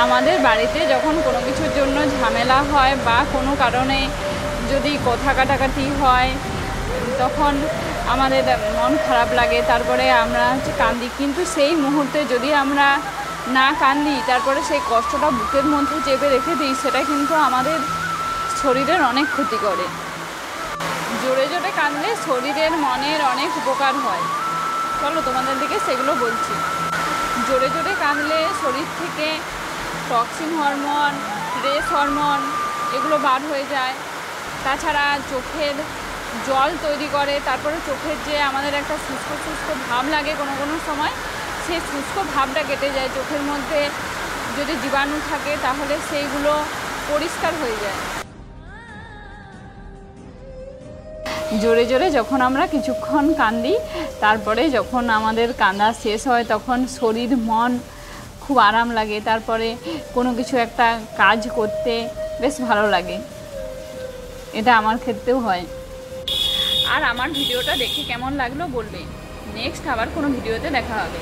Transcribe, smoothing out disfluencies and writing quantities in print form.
আমাদের বাড়িতে যখন কোনো কিছুর জন্য ঝামেলা হয় বা কোনো কারণে যদি কথা কাটাকাটি হয় তখন আমাদের মন খারাপ লাগে, তারপরে আমরা কাঁদি। কিন্তু সেই মুহূর্তে যদি আমরা না কাঁদি, তারপরে সেই কষ্টটা বুকের মধ্যে চেপে রেখে দিই, সেটা কিন্তু আমাদের শরীরের অনেক ক্ষতি করে। জোরে জোরে কাঁদলে শরীরের মনের অনেক উপকার হয়। চলো তোমাদের দিকে সেগুলো বলছি। জোরে জোরে কাঁদলে শরীর থেকে টক্সিন হরমোন, স্ট্রেস হরমোন এগুলো বার হয়ে যায়। তাছাড়া চোখের জল তৈরি করে, তারপরে চোখের যে আমাদের একটা শুষ্ক শুষ্ক ভাব লাগে কোনো কোনো সময়, সেই শুষ্ক ভাবটা কেটে যায়। চোখের মধ্যে যদি জীবাণু থাকে তাহলে সেইগুলো পরিষ্কার হয়ে যায়। জোরে জোরে যখন আমরা কিছুক্ষণ কাঁদি, তারপরে যখন আমাদের কাঁদা শেষ হয় তখন শরীর মন খুব আরাম লাগে, তারপরে কোনো কিছু একটা কাজ করতে বেশ ভালো লাগে। এটা আমার ক্ষেত্রেও হয়। আর আমার ভিডিওটা দেখে কেমন লাগলো বলবে। নেক্সট আবার কোনো ভিডিওতে দেখা হবে।